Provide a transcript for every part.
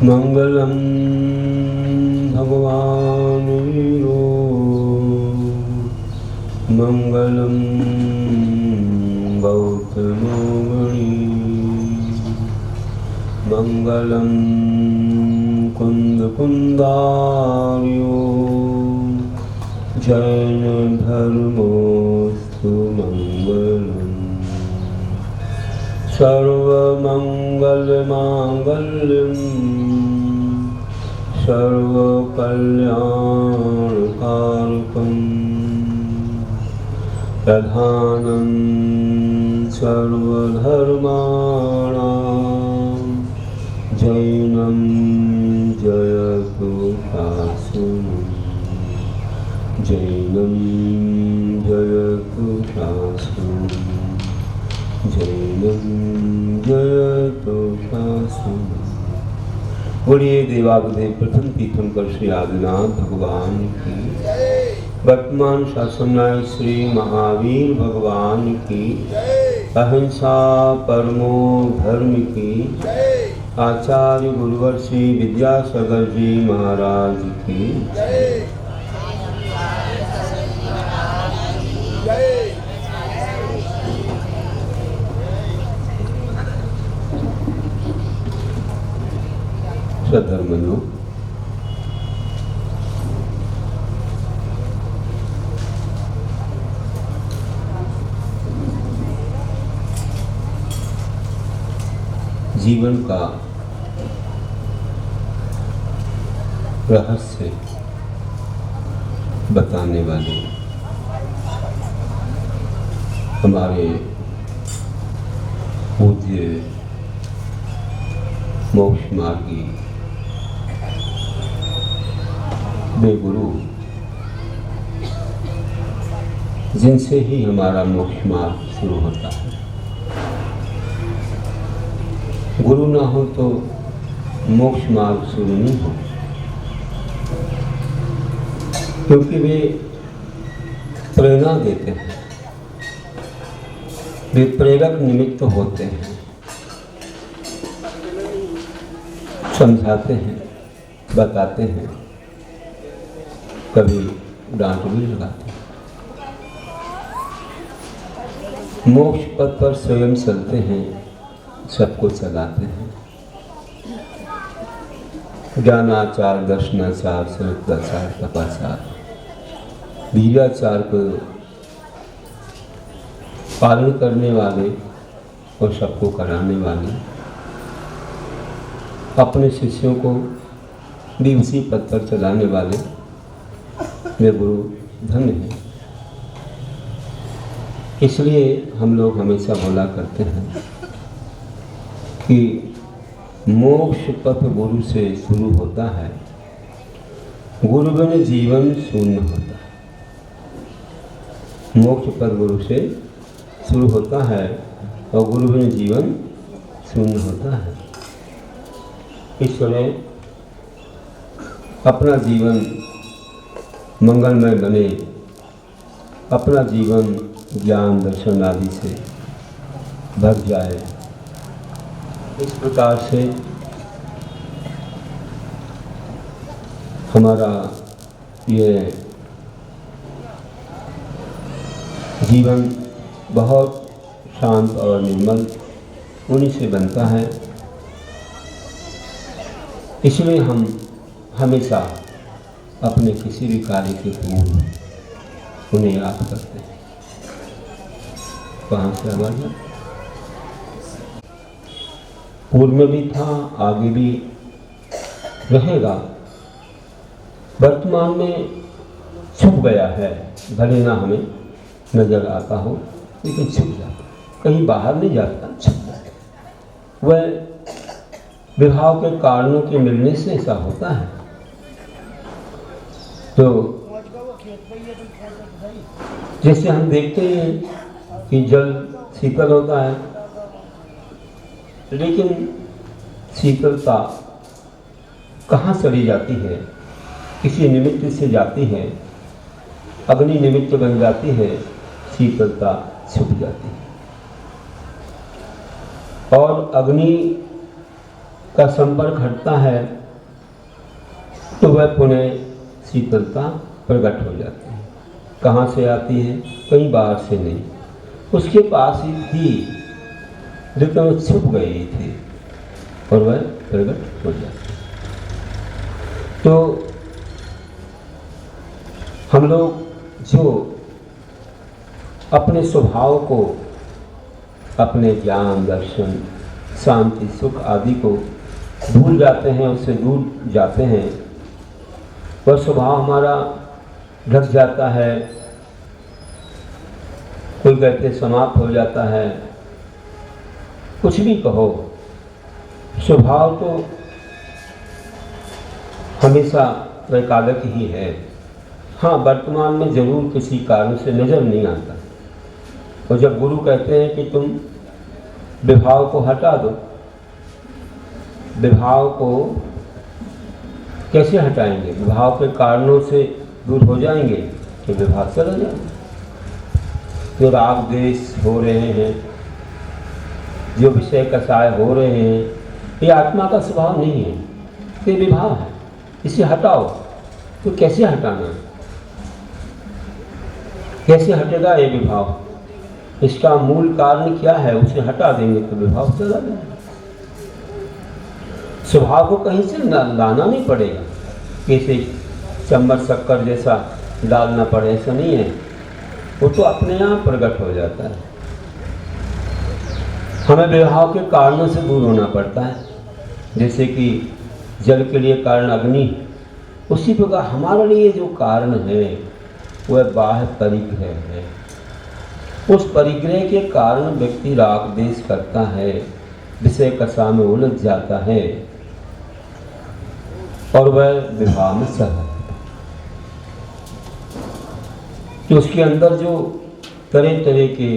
मंगलम भगवान वीरो मंगलम गौतमो मणि मंगलम कुंद कुंदार्यो जैन धर्मोस्तु मंगलम सर्वमंगल मांगल्यम सर्वकल्याणकारकं प्रधानं सर्वधर्माणां जैनं जयतु शासनं जैनं जयतु शासनं जैनं जयतु शासनं। बोलिए देवादिदेव प्रथम तीर्थंकर श्री आदिनाथ भगवान की, वर्तमान शासनाय श्री महावीर भगवान की, अहिंसा परमो धर्म की, आचार्य गुरुवर श्री विद्यासागर जी महाराज की। धर्मनो जीवन का रहस्य बताने वाले हमारे पूज्य मोक्ष मार्गी वे गुरु, जिनसे ही हमारा मोक्ष मार्ग शुरू होता है। गुरु ना हो तो मोक्ष मार्ग शुरू नहीं हो, क्योंकि वे प्रेरणा देते हैं, वे प्रेरक निमित्त होते हैं, समझाते हैं, बताते हैं, कभी डांट भी लगाते हैं। मोक्ष पथ पर स्वयं चलते हैं, सबको चलाते हैं। ज्ञानाचार, दर्शनाचार, चरित्राचार, तपाचार, वीराचार को पालन करने वाले और सबको कराने वाले, अपने शिष्यों को भी उसी पथ पर चलाने वाले वे गुरु धन्य हैं। इसलिए हम लोग हमेशा बोला करते हैं कि मोक्ष पथ गुरु से शुरू होता है, गुरु बिन जीवन शून्य होता है। मोक्ष पथ गुरु से शुरू होता है और गुरु बिन जीवन शून्य होता है। इसलिए अपना जीवन मंगलमय बने, अपना जीवन ज्ञान दर्शन आदि से भर जाए, इस प्रकार से हमारा ये जीवन बहुत शांत और निर्मल उन्हीं से बनता है। इसलिए हम हमेशा अपने किसी भी कार्य के पूर्व उन्हें याद करते हैं। कहाँ से हमारा पूर्व में भी था, आगे भी रहेगा, वर्तमान में छुप गया है, भले ना हमें नजर आता हो, लेकिन छुप जाता, कहीं बाहर नहीं जाता, छुप जाता। वह विभाव के कारणों के मिलने से ऐसा होता है। तो जैसे हम देखते हैं कि जल शीतल होता है, लेकिन शीतलता कहाँ चली जाती है? किसी निमित्त से जाती है, अग्नि निमित्त बन जाती है, शीतलता छुप जाती है। और अग्नि का संपर्क हटता है तो वह पुनः शीतलता प्रकट हो जाती है। कहाँ से आती है? कहीं बाहर से नहीं, उसके पास ही थी, लेकिन वो छुप गई थी और वह प्रकट हो जाती है। तो हम लोग जो अपने स्वभाव को, अपने ज्ञान, दर्शन, शांति, सुख आदि को भूल जाते हैं, उससे दूर जाते हैं, वह स्वभाव हमारा ढक जाता है, कोई कहते समाप्त हो जाता है। कुछ भी कहो, स्वभाव तो हमेशा वैकालिक ही है। हाँ, वर्तमान में जरूर किसी कारण से नजर नहीं आता। और जब गुरु कहते हैं कि तुम विभाव को हटा दो, विभाव को कैसे हटाएंगे? विभाव के कारणों से दूर हो जाएंगे कि विभाव चला जाएगा। जो राग द्वेष हो रहे हैं, जो विषय कषाय हो रहे हैं, ये आत्मा का स्वभाव नहीं है, ये विभाव है। इसे हटाओ। तो कैसे हटाना है? कैसे हटेगा ये विभाव? इसका मूल कारण क्या है? उसे हटा देंगे तो विभाव चला जाएगा। स्वभाव को कहीं से लाना नहीं पड़ेगा, किसी चम्मच शक्कर जैसा डालना पड़े, ऐसा नहीं है। वो तो अपने आप प्रकट हो जाता है। हमें विभाव के कारणों से दूर होना पड़ता है। जैसे कि जल के लिए कारण अग्नि, उसी प्रकार हमारे लिए जो कारण है वह बाह्य परिग्रह है। उस परिग्रह के कारण व्यक्ति राग द्वेष करता है, विषय कषा में उलझ जाता है और वह विभाव में चला जाता है। तो उसके अंदर जो तरह तरह के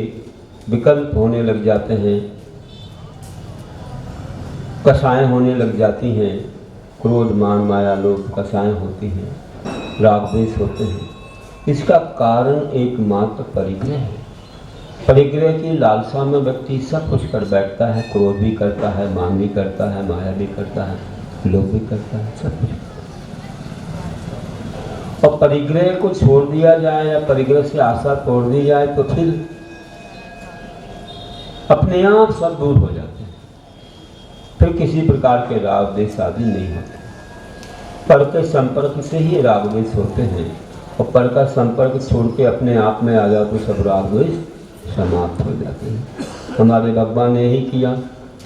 विकल्प होने लग जाते हैं, कषाएं होने लग जाती हैं, क्रोध, मान, माया, लोभ कषाएं होती हैं, राग द्वेष होते हैं। इसका कारण एकमात्र परिग्रह है। परिग्रह की लालसा में व्यक्ति सब कुछ कर बैठता है, क्रोध भी करता है, मान भी करता है, माया भी करता है, लोभ भी करता है, सब कुछ। और परिग्रह को छोड़ दिया जाए या परिग्रह से आशा तोड़ दी जाए तो फिर अपने आप सब दूर हो जाते हैं। फिर किसी प्रकार के राग द्वेष आदि नहीं होते। पर के संपर्क से ही राग द्वेष होते हैं, और पर का संपर्क छोड़ के अपने आप में आ जाओ तो सब राग द्वेष समाप्त हो जाते हैं। हमारे भगवान ने यही किया,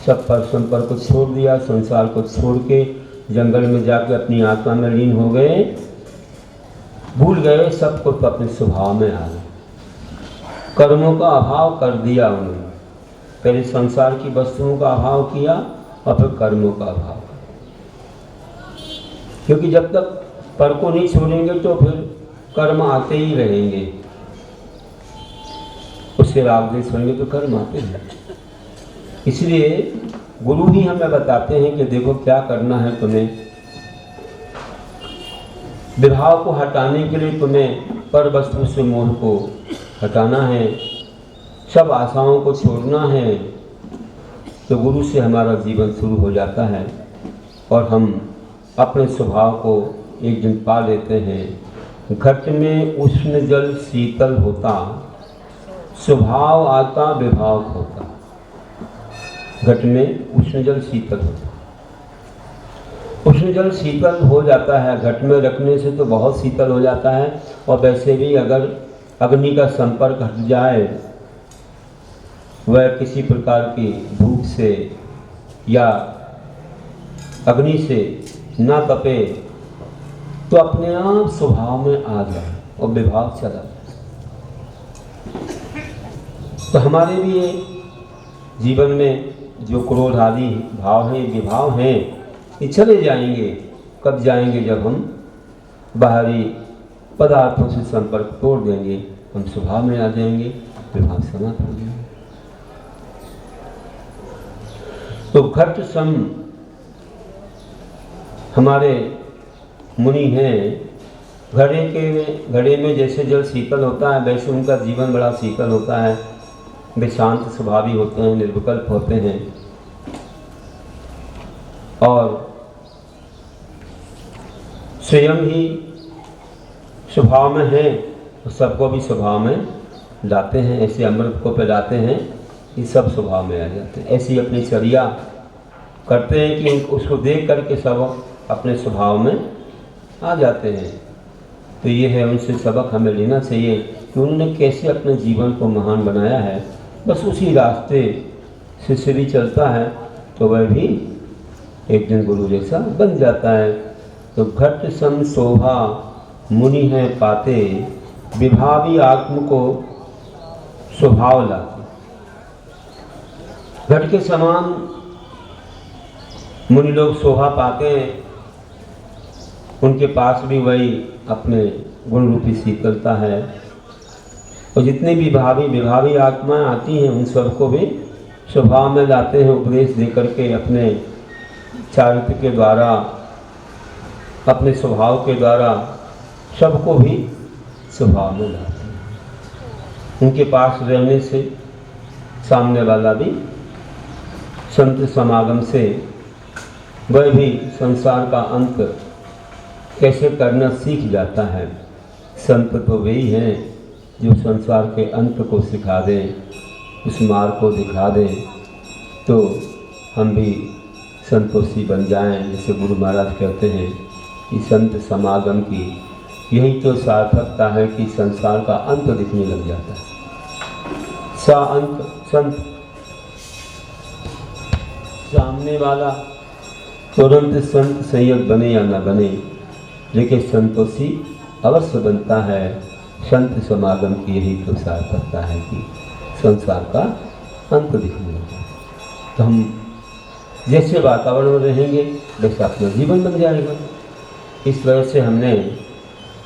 सब पर संपर्क को छोड़ दिया, संसार को छोड़ के जंगल में जाके अपनी आत्मा में लीन हो गए, भूल गए सब कुछ, अपने स्वभाव में आ गए। कर्मों का अभाव कर दिया उन्होंने। पहले संसार की वस्तुओं का अभाव किया और फिर कर्मों का अभाव। क्योंकि जब तक पर को नहीं छोड़ेंगे तो फिर कर्म आते ही रहेंगे। उससे राग द्वेष होंगे तो कर्म आते हैं। इसलिए गुरु ही हमें बताते हैं कि देखो क्या करना है तुम्हें। विभाव को हटाने के लिए तुम्हें पर वस्तु से मोह को हटाना है, सब आशाओं को छोड़ना है। तो गुरु से हमारा जीवन शुरू हो जाता है और हम अपने स्वभाव को एक दिन पा लेते हैं। घट में उष्ण जल शीतल होता, स्वभाव आता विभाव होता। घट में उष्ण जल शीतल होता, उष्ण जल शीतल हो जाता है। घट में रखने से तो बहुत शीतल हो जाता है, और वैसे भी अगर अग्नि का संपर्क हट जाए, वह किसी प्रकार की धूप से या अग्नि से ना तपे तो अपने आप स्वभाव में आ जाए और विभाव चला जाए। तो हमारे लिए जीवन में जो क्रोध आदि भाव हैं, विभाव हैं, ये चले जाएंगे। कब जाएंगे? जब हम बाहरी पदार्थों से संपर्क तोड़ देंगे, हम स्वभाव में आ जाएंगे, विभाव समाप्त हो जाएंगे। तो घट सम हमारे मुनि हैं। घड़े में जैसे जल शीतल होता है, वैसे उनका जीवन बड़ा शीतल होता है। वे शांत स्वभावी होते हैं, निर्विकल्प होते हैं और स्वयं ही स्वभाव में हैं तो सबको भी स्वभाव में लाते हैं। ऐसे अमृत को पिलाते हैं कि सब स्वभाव में आ जाते हैं। ऐसी अपनी चर्या करते हैं कि उसको देख करके सब अपने स्वभाव में आ जाते हैं। तो ये है, उनसे सबक हमें लेना चाहिए कि उन्होंने कैसे अपने जीवन को महान बनाया है। बस उसी रास्ते से शिष्य चलता है तो वह भी एक दिन गुरु जैसा बन जाता है। तो घट सम शोभा मुनि हैं पाते, विभावी आत्म को स्वभाव लाते। घट के समान मुनि लोग शोभा पाते हैं, उनके पास भी वही अपने गुण रूपी शीतलता है। और जितनी भी विभावी आत्माएं आती हैं उन सबको भी स्वभाव में लाते हैं, उपदेश दे करके अपने चारित्र के द्वारा, अपने स्वभाव के द्वारा सबको भी स्वभाव में लाते हैं। उनके पास रहने से सामने वाला भी संत समागम से वह भी संसार का अंत कैसे करना सीख जाता है। संत तो वही हैं जो संसार के अंत को सिखा दें, उस मार्ग को दिखा दें। तो हम भी संतोषी बन जाएं। जैसे गुरु महाराज कहते हैं कि संत समागम की यही तो सार्थकता है कि संसार का अंत दिखने लग जाता है। अंत संत सामने वाला तुरंत संत संयत बने या न बने, लेकिन संतोषी अवश्य बनता है। संत समागम की यही तो सार्थकता है कि संसार का अंत दिखने लग जाता है। तो हम जैसे वातावरण में रहेंगे वैसा अपना जीवन बन जाएगा। इस वजह से हमने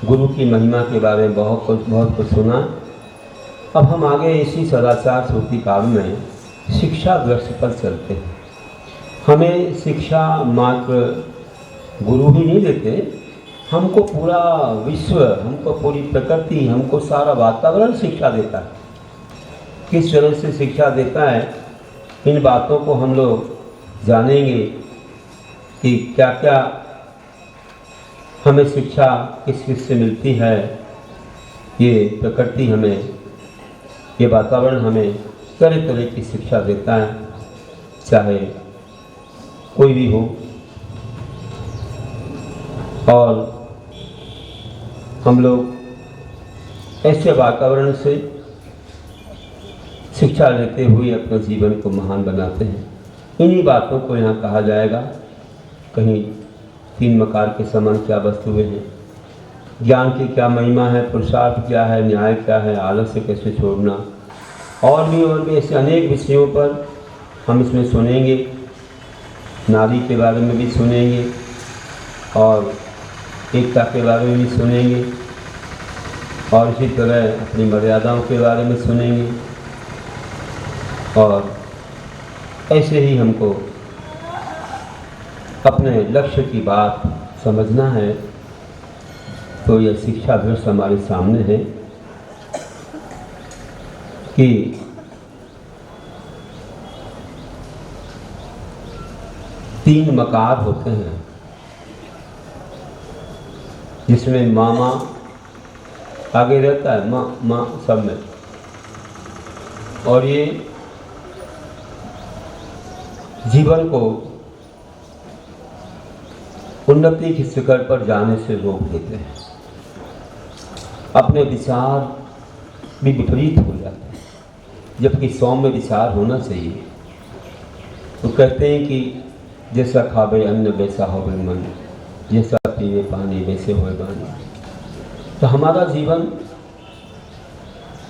गुरु की महिमा के बारे में बहुत कुछ सुना। अब हम आगे इसी सदाचार श्रुति काल में शिक्षा दृष्टि पर चलते हैं। हमें शिक्षा मात्र गुरु ही नहीं देते, हमको पूरा विश्व, हमको पूरी प्रकृति, हमको सारा वातावरण शिक्षा देता है। किस तरह से शिक्षा देता है, इन बातों को हम लोग जानेंगे कि क्या क्या हमें शिक्षा किस किस से मिलती है। ये प्रकृति हमें, ये वातावरण हमें तरह तरह की शिक्षा देता है, चाहे कोई भी हो। और हम लोग ऐसे वातावरण से शिक्षा लेते हुए अपने जीवन को महान बनाते हैं। इन्हीं बातों को यहाँ कहा जाएगा। कहीं 3 मकार के समान क्या वस्तुएं हैं, ज्ञान की क्या महिमा है, पुरुषार्थ क्या है, न्याय क्या है, आलस्य कैसे छोड़ना, और भी ऐसे अनेक विषयों पर हम इसमें सुनेंगे। नारी के बारे में भी सुनेंगे और एकता के बारे में भी सुनेंगे और इसी तरह अपनी मर्यादाओं के बारे में सुनेंगे। और ऐसे ही हमको अपने लक्ष्य की बात समझना है। तो यह शिक्षा दृष्टि हमारे सामने है कि तीन मकार होते हैं, जिसमें मामा आगे रहता है, माँ सब में। और ये जीवन को उन्नति की शिखर पर जाने से रोक देते हैं। अपने विचार भी विपरीत हो जाते हैं, जबकि सौम्य विचार होना चाहिए। तो कहते हैं कि जैसा खावे अन्न वैसा होवे मन, जैसा पीवे पानी वैसे होए बानी। तो हमारा जीवन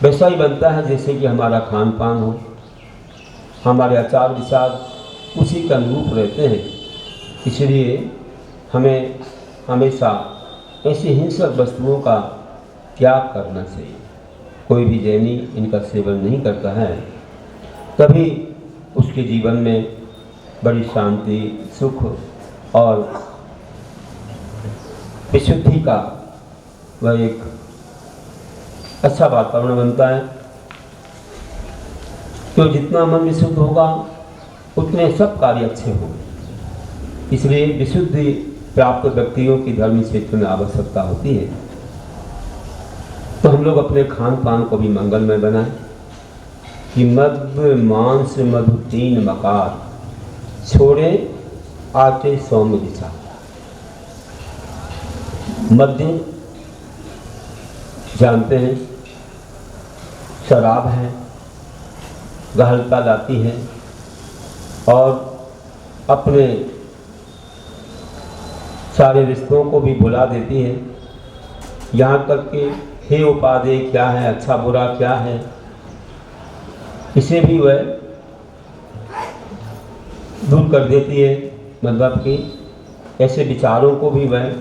वैसा ही बनता है जैसे कि हमारा खान पान हो, हमारे आचार विचार उसी के अनुरूप रहते हैं। इसलिए हमें हमेशा ऐसी हिंसक वस्तुओं का त्याग करना चाहिए। कोई भी जैनी इनका सेवन नहीं करता है, तभी उसके जीवन में बड़ी शांति, सुख और विशुद्धि का वह एक अच्छा वातावरण बनता है। तो जितना मन विशुद्ध होगा उतने सब कार्य अच्छे होंगे। इसलिए विशुद्धि प्राप्त व्यक्तियों की धर्म क्षेत्र में आवश्यकता होती है। तो हम लोग अपने खान पान को भी मंगलमय बनाएं कि मद्य मांस मधु तीन मकार, छोड़े आटे सौम्य विचार। मद्य जानते हैं शराब है, गहलता लाती है और अपने सारे रिश्तों को भी भुला देती है। यहाँ तक कि हे उपादेय क्या है, अच्छा बुरा क्या है, इसे भी वह दूर कर देती है। मतलब कि ऐसे विचारों को भी वह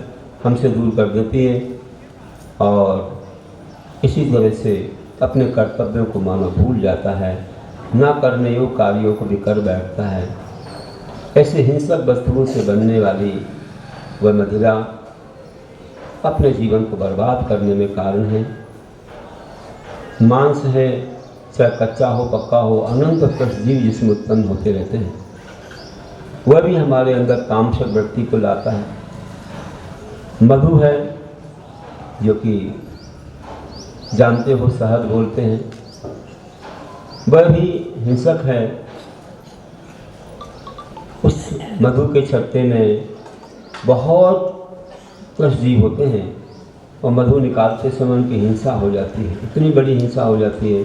हमसे दूर कर देती है और इसी तरह से अपने कर्तव्यों को मानव भूल जाता है, ना करने योग्य कार्यों को भी कर बैठता है। ऐसे हिंसक वस्तुओं से बनने वाली वह मदिरा अपने जीवन को बर्बाद करने में कारण है। मांस है, चाहे कच्चा हो पक्का हो, अनंत जीव जिसमें उत्पन्न होते रहते हैं, वह भी हमारे अंदर तामसिक वृत्ति को लाता है। मधु है, जो कि जानते हो शहद बोलते हैं, वह भी हिंसक है। उस मधु के छत्ते में बहुत जीव होते हैं और मधु निकालते समय उनकी हिंसा हो जाती है। इतनी बड़ी हिंसा हो जाती है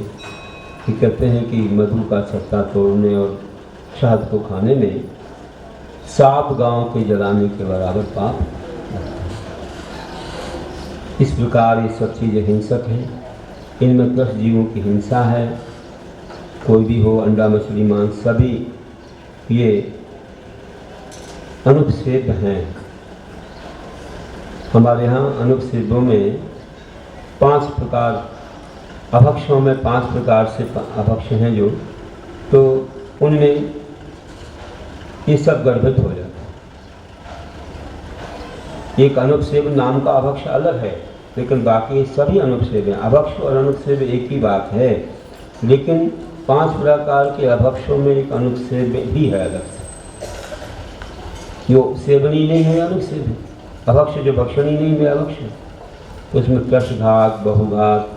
कि कहते हैं कि मधु का छत्ता तोड़ने और शहद को खाने में 7 गांव के जलाने के बराबर पाप। इस प्रकार ये सब चीज़ें हिंसक हैं। इनमें 10 जीवों की हिंसा है। कोई भी हो, अंडा मछली मांस सभी ये अनुपसेव्य हैं। हमारे यहाँ अनुपसेव्यों में 5 प्रकार, अभक्षों में 5 प्रकार से अभक्ष हैं जो, तो उनमें ये सब गर्भित हो जाता है। एक अनुपसेव्य नाम का अभक्ष अलग है, लेकिन बाकी सभी अनुपसेव्य हैं। अभक्ष और अनुपसेव्य एक ही बात है, लेकिन 5 प्रकार के अभक्षों में एक अनुपसेव्य भी है अलग से। जो सेवनी नहीं है अनुपसेव्य, अभक्ष जो भक्षणी नहीं है अभक्ष। तो उसमें कृषघात, बहुघात,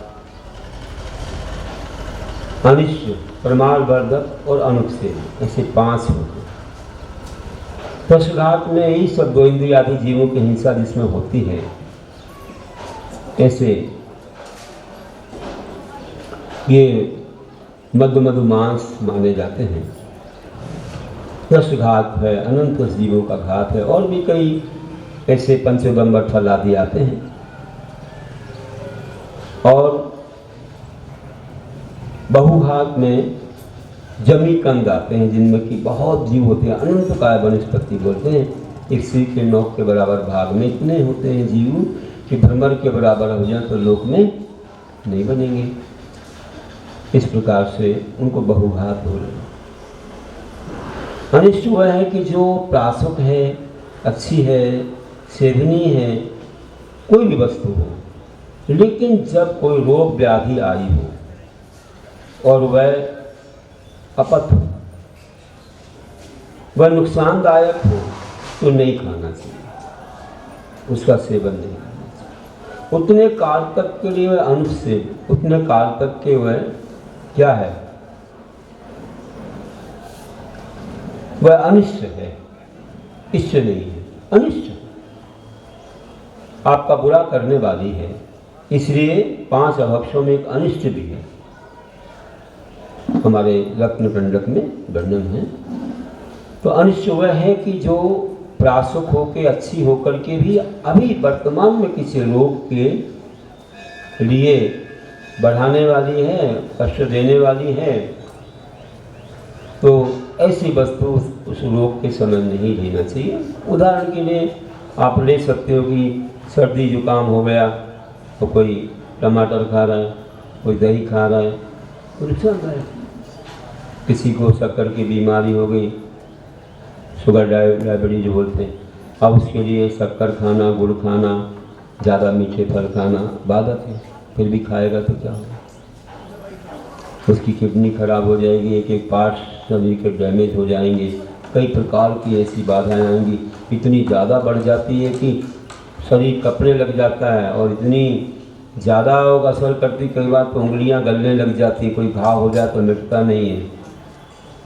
अनिष्ट, प्रमाणवर्धक और अनुपसेव्य, ऐसे 5 होते हैं। कृषघात में यही सब 2 इंद्रिय आदि जीवों की हिंसा जिसमें होती है। ऐसे ये मधु मांस माने जाते हैं। कृषघात है, अनंत जीवों का घात है, और भी कई ऐसे पंचोदंबर फल आदि आते हैं। और बहुघात में जमी कंद आते हैं, जिनमें कि बहुत जीव होते हैं। अनंत काय वनस्पति बोलते हैं। एक सिर के नोक के बराबर भाग में इतने होते हैं जीव कि भ्रमर के बराबर हो जाए तो लोक में नहीं बनेंगे। इस प्रकार से उनको बहुघात बोल रहे हैं। अनिष्ट वह है कि जो प्रासुक है, अच्छी है, सेवनीय है, कोई भी वस्तु हो, लेकिन जब कोई रोग व्याधि आई हो और वह अपत हो, वह नुकसानदायक हो, तो नहीं खाना चाहिए, उसका सेवन नहीं करना चाहिए। उतने काल तक के लिए वह अनुपसेव्य, उतने काल तक के वह क्या है, वह अनिष्ट है, इष्ट नहीं है, अनिष्ट आपका बुरा करने वाली है। इसलिए 5 अभक्षों में एक अनिष्ट भी है। हमारे रत्नकंडक में वर्णन है। तो अनिष्ट वह है कि जो प्रासुक होकर, अच्छी होकर के भी अभी वर्तमान में किसी रोग के लिए बढ़ाने वाली है, कष्ट देने वाली है, तो ऐसी वस्तु उस रोग के समय नहीं लेना चाहिए। उदाहरण के लिए आप ले सकते हो कि सर्दी जुकाम हो गया तो कोई टमाटर खा रहा है, कोई दही खा रहा है, तो नुकसानदायक। किसी को शक्कर की बीमारी हो गई, शुगर डायबिटीज जो बोलते हैं, अब उसके लिए शक्कर खाना, गुड़ खाना, ज़्यादा मीठे फल खाना बाधक है। फिर भी खाएगा तो क्या होगा? उसकी किडनी खराब हो जाएगी, एक एक पार्ट शरीर के डैमेज हो जाएंगे, कई प्रकार की ऐसी बाधाएं आएंगी। इतनी ज़्यादा बढ़ जाती है कि शरीर कपड़े लग जाता है, और इतनी ज़्यादा असर करती, कई बार तो उंगलियां गलने लग जाती, कोई घाव हो जाए तो मिटता नहीं है,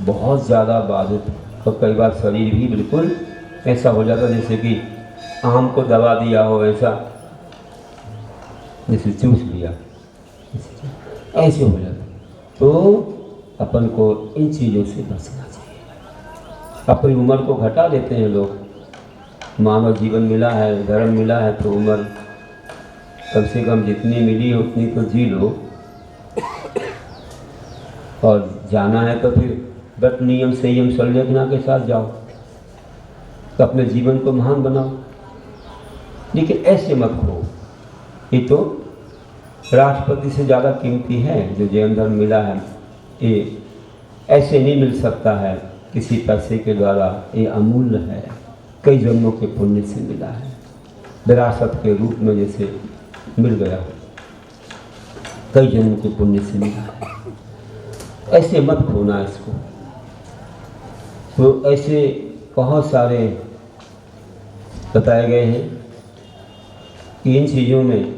बहुत ज़्यादा बाधित। तो कई बार शरीर भी बिल्कुल ऐसा हो जाता जैसे कि आम को दबा दिया हो, ऐसा जैसे चूस लिया, ऐसे हो जाता। तो अपन को इन चीज़ों से बचना चाहिए। अपनी उम्र को घटा देते हैं लोग। मानव जीवन मिला है, धर्म मिला है, तो उम्र कम से कम जितनी मिली है उतनी तो जी लो, और जाना है तो फिर व्रत नियम संयम संलग्नता के साथ जाओ, तो अपने जीवन को महान बनाओ। लेकिन ऐसे मत हो। ये तो राष्ट्रपति से ज़्यादा कीमती है जो जैन धर्म मिला है, ये ऐसे नहीं मिल सकता है किसी पैसे के द्वारा। ये अमूल्य है, कई जन्मों के पुण्य से मिला है, विरासत के रूप में जैसे मिल गया हो, कई जन्मों के पुण्य से मिला है। ऐसे मत खोना इसको। तो ऐसे बहुत सारे बताए गए हैं कि इन चीज़ों में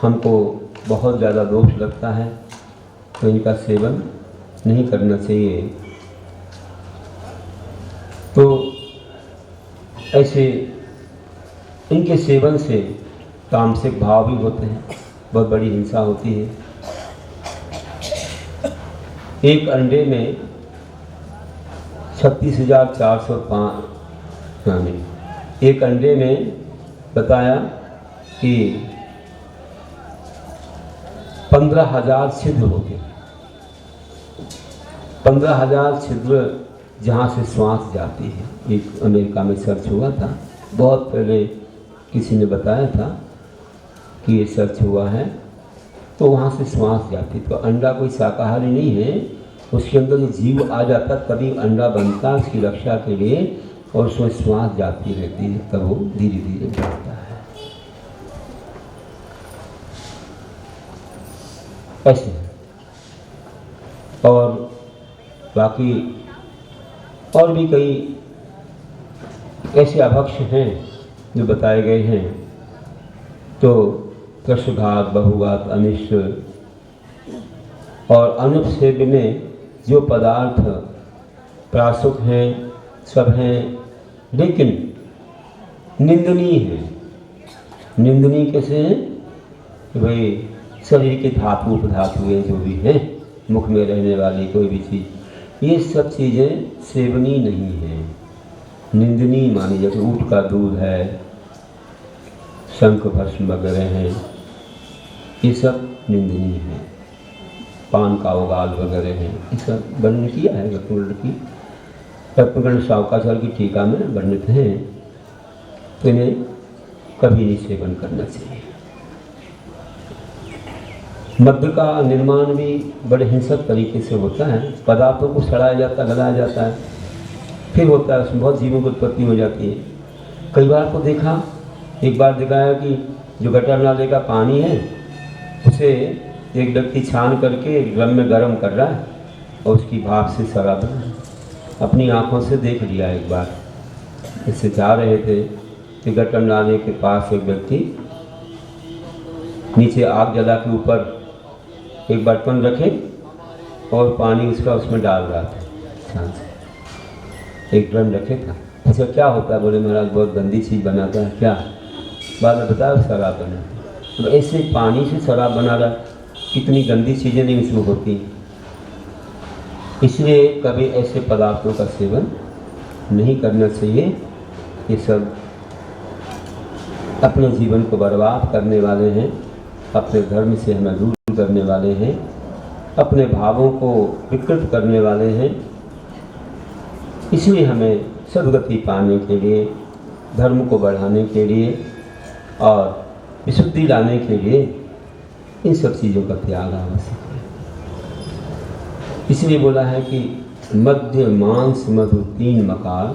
हमको बहुत ज़्यादा दोष लगता है, तो इनका सेवन नहीं करना चाहिए। तो ऐसे इनके सेवन से तामसिक भाव भी होते हैं, बहुत बड़ी हिंसा होती है। एक अंडे में 36,405 एक अंडे में बताया कि 15,000 छिद्र होते हैं। 15,000 छिद्र जहाँ से श्वास जाती है। एक अमेरिका में सर्च हुआ था, बहुत पहले किसी ने बताया था कि ये सर्च हुआ है, तो वहाँ से श्वास जाती। तो अंडा कोई शाकाहारी नहीं है, उसके अंदर जो जीव आ जाता तभी अंडा बनता है उसकी रक्षा के लिए, और उसमें श्वास जाती रहती है, तब वो धीरे धीरे बढ़ता है। ऐसे और बाकी और भी कई ऐसे अभक्ष हैं जो बताए गए हैं। तो कृष्णघात, बहुघात, अनिष्ट और अनुपसेव्य में जो पदार्थ प्रासुक हैं सब हैं, लेकिन निंदनीय है। निंदनीय कैसे हैं कि भाई शरीर के धातु उपधातुएँ जो भी हैं, मुख में रहने वाली कोई भी चीज़, ये सब चीज़ें सेवनीय नहीं है, निंदनीय मानी। जैसे ऊँट का दूध है, शंख भस्म वगैरह हैं, ये सब निंदनीय है। पान का उगाल वगैरह हैं, ये सब वर्णन किया है रत्नगण की, रत्नगण सावकाचार्य की टीका में वर्णित हैं। तो इन्हें कभी नहीं सेवन करना चाहिए। मद्य का निर्माण भी बड़े हिंसक तरीके से होता है। पदार्थों को सड़ाया जाता है, गलाया जाता है, फिर होता है उसमें बहुत जीवों की उत्पत्ति हो जाती है। कई बार तो देखा, एक बार दिखाया कि जो गटर नाले का पानी है उसे एक व्यक्ति छान करके ड्रम में गर्म कर रहा है और उसकी भाप से शराब बना है। अपनी आँखों से देख लिया। एक बार इससे जा रहे थे कि गटर नाले के पास एक व्यक्ति नीचे आग जला के ऊपर एक बर्तन रखे और पानी उसका उसमें डाल रहा था छान से, एक ड्रम रखे था। अच्छा क्या होता है? बोले महाराज बहुत गंदी चीज़ बनाता है। क्या? बाद में बताया शराब बना। तो ऐसे पानी से शराब बना रहा, कितनी गंदी चीज़ें नहीं उसमें होती। इसलिए कभी ऐसे पदार्थों का सेवन नहीं करना चाहिए। ये सब अपने जीवन को बर्बाद करने वाले हैं, अपने धर्म से हमें दूर करने वाले हैं, अपने भावों को विकृत करने वाले हैं। इसलिए हमें सद्गति पाने के लिए, धर्म को बढ़ाने के लिए और विशुद्धि लाने के लिए इन सब चीज़ों का त्याग आवश्यक है। इसलिए बोला है कि मध्य मांस मधु 3 मकार,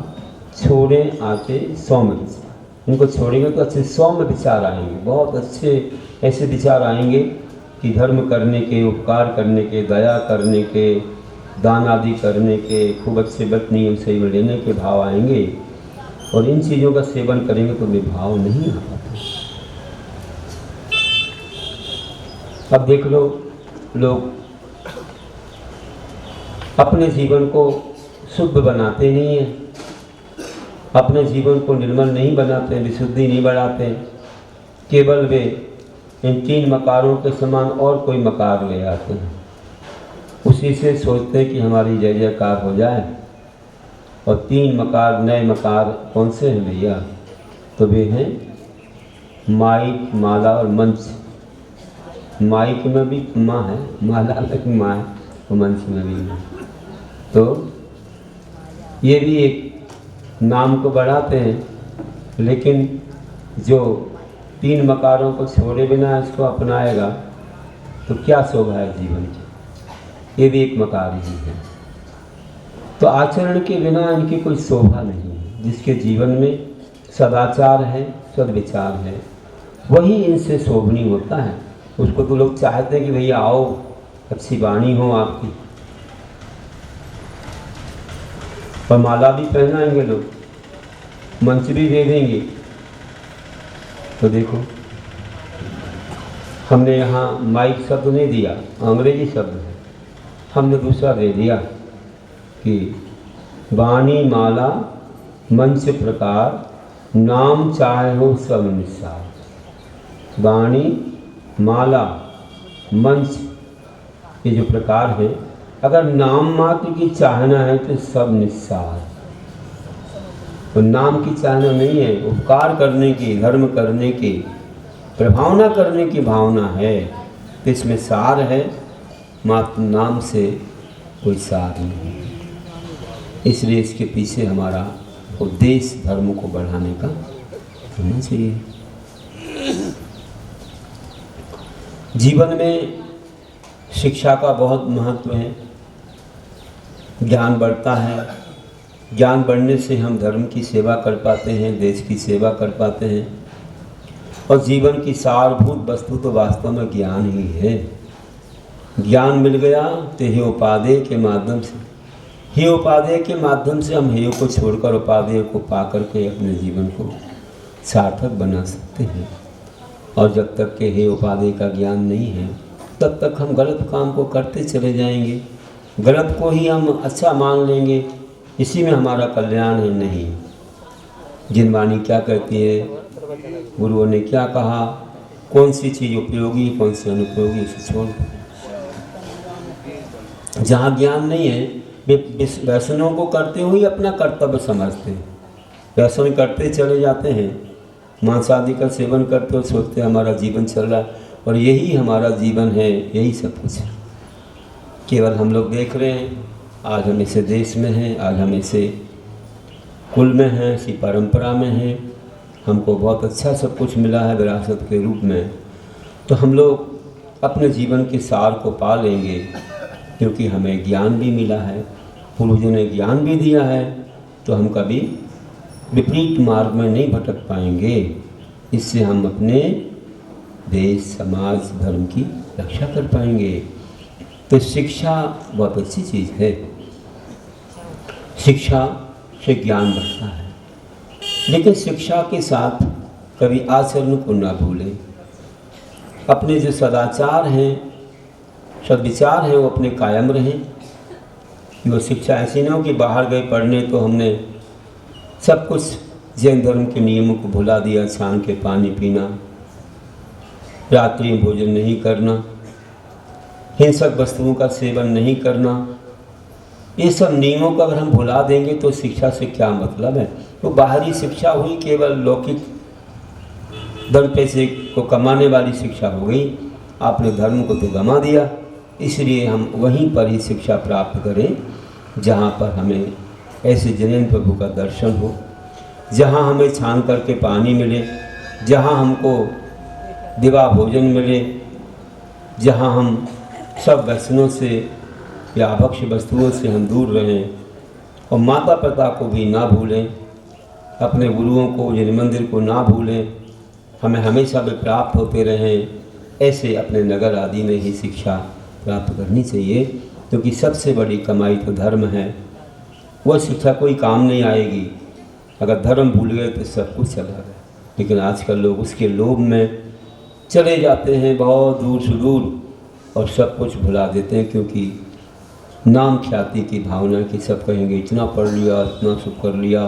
छोड़ें आते सौम्य विचार। इनको छोड़ेंगे तो अच्छे सौम्य विचार आएंगे, बहुत अच्छे ऐसे विचार आएंगे कि धर्म करने के, उपकार करने के, दया करने के, दान आदि करने के, खूब अच्छे व्रत नियम से लेने के भाव आएंगे। और इन चीज़ों का सेवन करेंगे तो वे भाव नहीं आ पाते। अब देख लो, लोग अपने जीवन को शुद्ध बनाते नहीं हैं, अपने जीवन को निर्मल नहीं बनाते, विशुद्धि नहीं बढ़ाते, केवल वे इन 3 मकारों के समान और कोई मकार ले आते हैं। उसी से सोचते हैं कि हमारी जय जयकार हो जाए। और 3 मकार, नए मकार कौन से हैं भैया? तो वे हैं माइक, माला और मंच। माइक में भी माँ है, माला में भी माँ है, और मंच में भी है। तो ये भी एक नाम को बढ़ाते हैं, लेकिन जो 3 मकारों को छोड़े बिना इसको अपनाएगा तो क्या शोभा है जीवन की? ये भी एक मकार ही है। तो आचरण के बिना इनकी कोई शोभा नहीं है। जिसके जीवन में सदाचार है, सद्विचार है, वही इनसे शोभनीय होता है। उसको तो लोग चाहते हैं कि भैया आओ, अच्छी वाणी हो आपकी, और माला भी पहनाएंगे लोग, मंच भी दे देंगे। तो देखो, हमने यहाँ माइक शब्द नहीं दिया, अंग्रेजी शब्द है, हमने दूसरा दे दिया कि वाणी, माला, मंच प्रकार, नाम चाहे हो सब निस्सार। वाणी, माला, मंच, ये जो प्रकार है, अगर नाम मात्र की चाहना है तो सब निस्सार। तो नाम की चाहना नहीं है, उपकार करने की, धर्म करने की, प्रभावना करने की भावना है, तो इसमें सार है। मात्र नाम से कोई सार नहीं है। इसलिए इसके पीछे हमारा उद्देश्य धर्म को बढ़ाने का होना चाहिए। जीवन में शिक्षा का बहुत महत्व है। ज्ञान बढ़ता है, ज्ञान बढ़ने से हम धर्म की सेवा कर पाते हैं, देश की सेवा कर पाते हैं। और जीवन की सारभूत वस्तु तो वास्तव में ज्ञान ही है। ज्ञान मिल गया तो हे उपादेय के माध्यम से, हे उपादेय के माध्यम से हम हेय को छोड़कर उपादेय को पा करके अपने जीवन को सार्थक बना सकते हैं। और जब तक के हे उपादेय का ज्ञान नहीं है, तब तक हम गलत काम को करते चले जाएंगे, गलत को ही हम अच्छा मान लेंगे, इसी में हमारा कल्याण है नहीं। जिनवाणी क्या कहती है, गुरुओं ने क्या कहा, कौन सी चीज़ उपयोगी, कौन सी अनुपयोगी, उसे छोड़ दो। जहाँ ज्ञान नहीं है, वे व्यसनों को करते हुए अपना कर्तव्य समझते हैं, व्यसन करते चले जाते हैं, मांस आदि का सेवन करते हुए सोचते हैं हमारा जीवन चल रहा है और यही हमारा जीवन है, यही सब कुछ है। केवल हम लोग देख रहे हैं, आज हम इसे देश में हैं, आज हम इसे कुल में हैं, इसी परंपरा में हैं, हमको बहुत अच्छा सब कुछ मिला है विरासत के रूप में। तो हम लोग अपने जीवन के सार को पा लेंगे, क्योंकि हमें ज्ञान भी मिला है, पूर्वजों ने ज्ञान भी दिया है, तो हम कभी विपरीत मार्ग में नहीं भटक पाएंगे। इससे हम अपने देश, समाज, धर्म की रक्षा कर पाएंगे। तो शिक्षा बहुत अच्छी चीज़ है। शिक्षा से ज्ञान बढ़ता है, लेकिन शिक्षा के साथ कभी आचरण को ना भूलें। अपने जो सदाचार हैं, सद्विचार हैं, वो अपने कायम रहें। वो शिक्षा ऐसी ना हो कि बाहर गए पढ़ने तो हमने सब कुछ जैन धर्म के नियमों को भुला दिया, छान के पानी पीना, रात्रि भोजन नहीं करना, हिंसक वस्तुओं का सेवन नहीं करना। ये सब नियमों को अगर हम भुला देंगे तो शिक्षा से क्या मतलब है? तो बाहरी शिक्षा हुई, केवल लौकिक धन पैसे को कमाने वाली शिक्षा हो गई। आपने धर्म को तो गंवा दिया। इसलिए हम वहीं पर ही शिक्षा प्राप्त करें जहाँ पर हमें ऐसे जिनेन्द्र प्रभु का दर्शन हो, जहाँ हमें छान करके पानी मिले, जहाँ हमको दिवा भोजन मिले, जहाँ हम सब व्यसनों से या अभक्ष्य वस्तुओं से हम दूर रहें और माता पिता को भी ना भूलें, अपने गुरुओं को, जिन मंदिर को ना भूलें, हमें हमेशा भी प्राप्त होते रहें। ऐसे अपने नगर आदि में ही शिक्षा प्राप्त करनी चाहिए, क्योंकि सबसे बड़ी कमाई तो धर्म है। वह शिक्षा कोई काम नहीं आएगी, अगर धर्म भूल गए तो सब कुछ चला गया। लेकिन आजकल लोग उसके लोभ में चले जाते हैं बहुत दूर सुदूर और सब कुछ भुला देते हैं, क्योंकि नाम ख्याति की भावना की सब कहेंगे इतना पढ़ लिया, इतना सब कर लिया,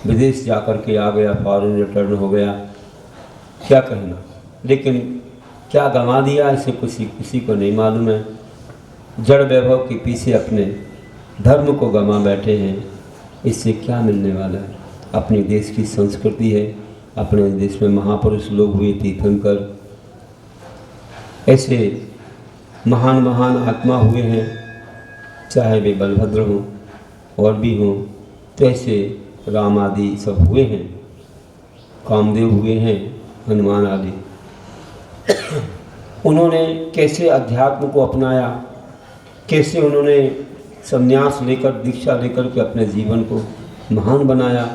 विदेश जा कर के आ गया, फॉरेन रिटर्न हो गया, क्या कहना। लेकिन क्या गंवा दिया इसे किसी को नहीं मालूम है। जड़ वैभव के पीछे अपने धर्म को गंवा बैठे हैं, इससे क्या मिलने वाला है। अपने देश की संस्कृति है, अपने देश में महापुरुष लोग हुए, तीर्थंकर, ऐसे महान महान आत्मा हुए हैं, चाहे वे बलभद्र हों और भी हों, तो ऐसे राम आदि सब हुए हैं, कामदेव हुए हैं, हनुमान आदि। उन्होंने कैसे अध्यात्म को अपनाया, कैसे उन्होंने संन्यास लेकर, दीक्षा लेकर के अपने जीवन को महान बनाया।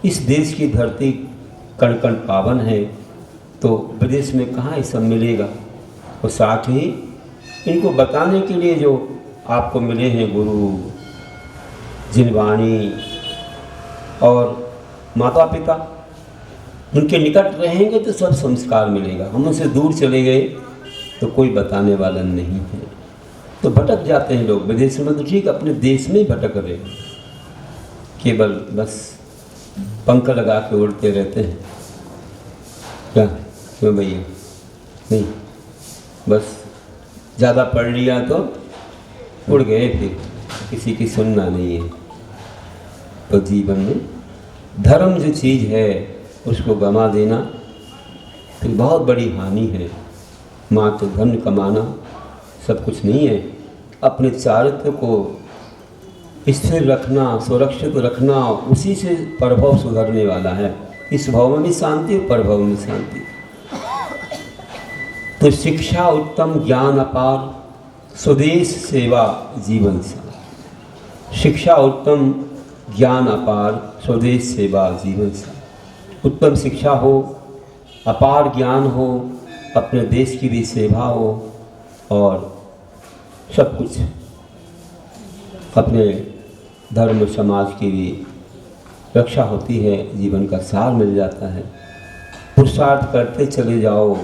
इस देश की धरती कण कण पावन है, तो विदेश में कहाँ ये सब मिलेगा। और साथ ही इनको बताने के लिए जो आपको मिले हैं गुरु, जिनवाणी और माता पिता, उनके निकट रहेंगे तो सब संस्कार मिलेगा। हम उनसे दूर चले गए तो कोई बताने वाला नहीं है, तो भटक जाते हैं लोग। विदेश में तो ठीक, अपने देश में ही भटक रहे हैं, केवल बस पंख लगा के उड़ते रहते हैं। क्या क्यों भैया? नहीं, बस ज़्यादा पढ़ लिया तो उड़ गए, फिर किसी की सुनना नहीं है। तो जीवन में धर्म जो चीज़ है उसको गंवा देना फिर बहुत बड़ी हानि है। मात्र धन कमाना सब कुछ नहीं है, अपने चारित्र को स्थिर रखना, सुरक्षित रखना, उसी से प्रभाव सुधरने वाला है। इस भाव में भी शांति, प्रभाव में शांति। तो शिक्षा उत्तम, ज्ञान अपार, स्वदेश सेवा जीवन सा। शिक्षा उत्तम, ज्ञान अपार, स्वदेश सेवा जीवन सा। उत्तम शिक्षा हो, अपार ज्ञान हो, अपने देश की भी सेवा हो, और सब कुछ अपने धर्म समाज की भी रक्षा होती है, जीवन का सार मिल जाता है। पुरुषार्थ करते चले जाओ,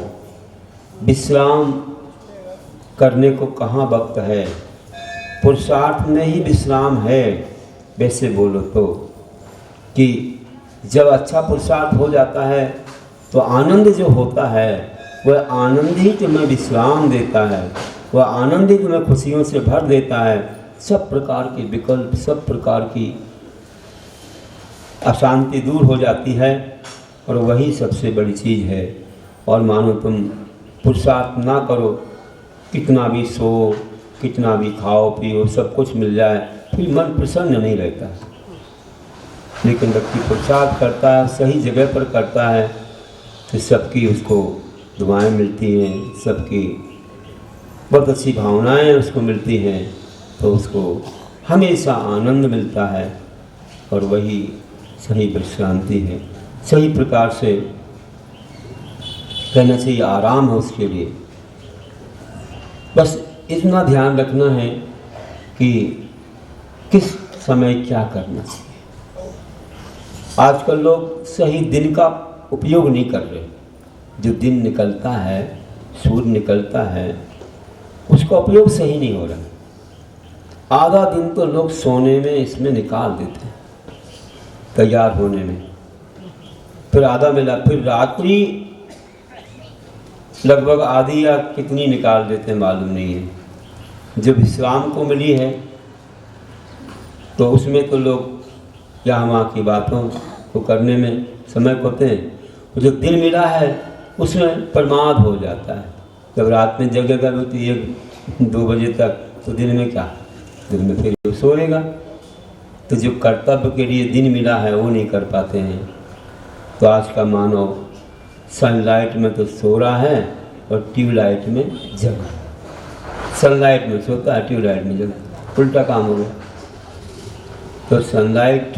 विश्राम करने को कहाँ वक्त है। पुरुषार्थ में ही विश्राम है। वैसे बोलो तो कि जब अच्छा पुरुषार्थ हो जाता है तो आनंद जो होता है वह आनंद ही तुम्हें विश्राम देता है, वह आनंद ही तुम्हें खुशियों से भर देता है। सब प्रकार के विकल्प, सब प्रकार की अशांति दूर हो जाती है, और वही सबसे बड़ी चीज़ है। और मानो तुम पुरुषार्थ ना करो, कितना भी सो, कितना भी खाओ पियो, सब कुछ मिल जाए, फिर मन प्रसन्न नहीं रहता। लेकिन व्यक्ति पुरुषार्थ करता है, सही जगह पर करता है, तो सबकी उसको दुआएं मिलती हैं, सबकी बहुत अच्छी भावनाएं उसको मिलती हैं, तो उसको हमेशा आनंद मिलता है, और वही सही विश्रांति है। सही प्रकार से कहना चाहिए आराम है उसके लिए। बस इतना ध्यान रखना है कि किस समय क्या करना चाहिए। आजकल लोग सही दिन का उपयोग नहीं कर रहे। जो दिन निकलता है, सूर्य निकलता है, उसका उपयोग सही नहीं हो रहा। आधा दिन तो लोग सोने में इसमें निकाल देते हैं, तैयार होने में, फिर आधा मिला, फिर रात्रि लगभग आधी या कितनी निकाल देते हैं मालूम नहीं है। जब विश्राम को मिली है तो उसमें तो लोग यहाँ वहाँ की बातों को करने में समय खोते हैं। जो दिन मिला है उसमें प्रमाद हो जाता है। जब रात में जगेगा तो 1-2 बजे तक, तो दिन में क्या, दिन में फिर सोएगा। तो जो कर्तव्य के लिए दिन मिला है वो नहीं कर पाते हैं। तो आज का मानव सनलाइट में तो सो रहा है और ट्यूबलाइट में जग, सनलाइट में सोता है ट्यूबलाइट में जग, उल्टा काम हो गया। तो सनलाइट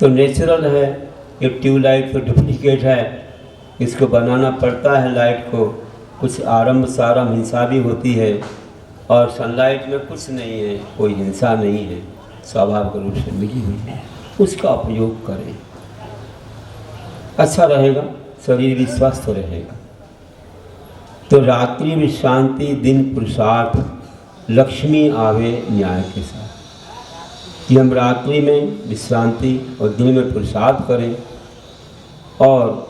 तो नेचुरल है, ये ट्यूबलाइट तो डुप्लीकेट है, इसको बनाना पड़ता है लाइट को, कुछ आरंभ सारंभ हिंसा भी होती है। और सनलाइट में कुछ नहीं है, कोई हिंसा नहीं है, स्वाभाविक रूप से मिली हुई है, उसका उपयोग करें, अच्छा रहेगा, शरीर भी स्वस्थ रहेगा। तो रात्रि विश्रांति दिन पुरुषार्थ, लक्ष्मी आवे न्याय के साथ, कि हम रात्रि में विश्रांति और दिन में पुरुषार्थ करें, और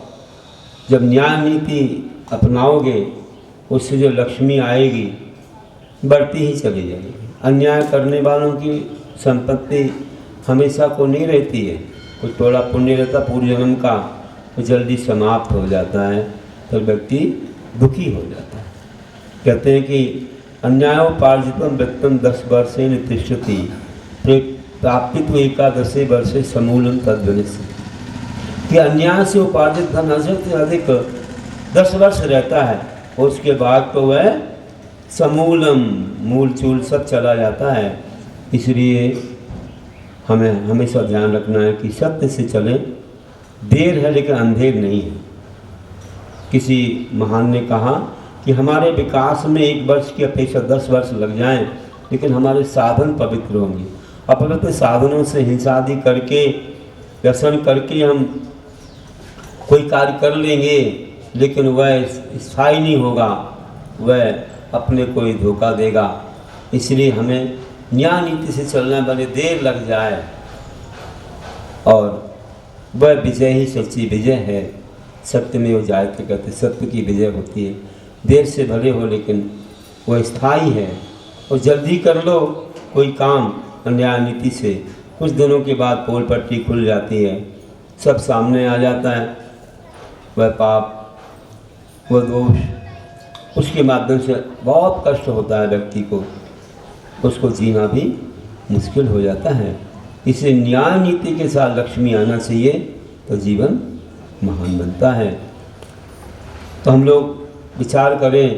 जब न्याय नीति अपनाओगे उससे जो लक्ष्मी आएगी बढ़ती ही चली जाएगी। अन्याय करने वालों की संपत्ति हमेशा को नहीं रहती है, कुछ थोड़ा पुण्य रहता पूर्व जन्म का, तो जल्दी समाप्त हो जाता है, तो व्यक्ति दुखी हो जाता है। कहते हैं कि अन्यायोपार्जितम वृत्तम 10 वर्षेण तिष्ठति प्राप्तित्व 11 वर्षे समूलम तद्वनिष्यति, कि अन्याय से उपार्जित धन अधिक से अधिक 10 वर्ष रहता है, उसके बाद तो वह समूलम मूल चूल सब चला जाता है। इसलिए हमें हमेशा ध्यान रखना है कि सत्य से चलें, देर है लेकिन अंधेर नहीं है। किसी महान ने कहा कि हमारे विकास में 1 वर्ष की अपेक्षा 10 वर्ष लग जाएं, लेकिन हमारे साधन पवित्र होंगे। अपवित्र साधनों से हिंसा आदि करके व्यसन करके हम कोई कार्य कर लेंगे, लेकिन वह स्थायी नहीं होगा, वह अपने को ही धोखा देगा। इसलिए हमें न्याय नीति से चलना, भले देर लग जाए, और वह विजय ही सच्ची विजय है। सत्य में वो जायते कहते, सत्य की विजय होती है, देर से भले हो लेकिन वह स्थायी है। और जल्दी कर लो कोई काम अन्याय नीति से, कुछ दिनों के बाद पोल पट्टी खुल जाती है, सब सामने आ जाता है, वह पाप वह दोष, उसके माध्यम से बहुत कष्ट होता है व्यक्ति को, उसको जीना भी मुश्किल हो जाता है। इसे न्याय नीति के साथ लक्ष्मी आना चाहिए तो जीवन महान बनता है। तो हम लोग विचार करें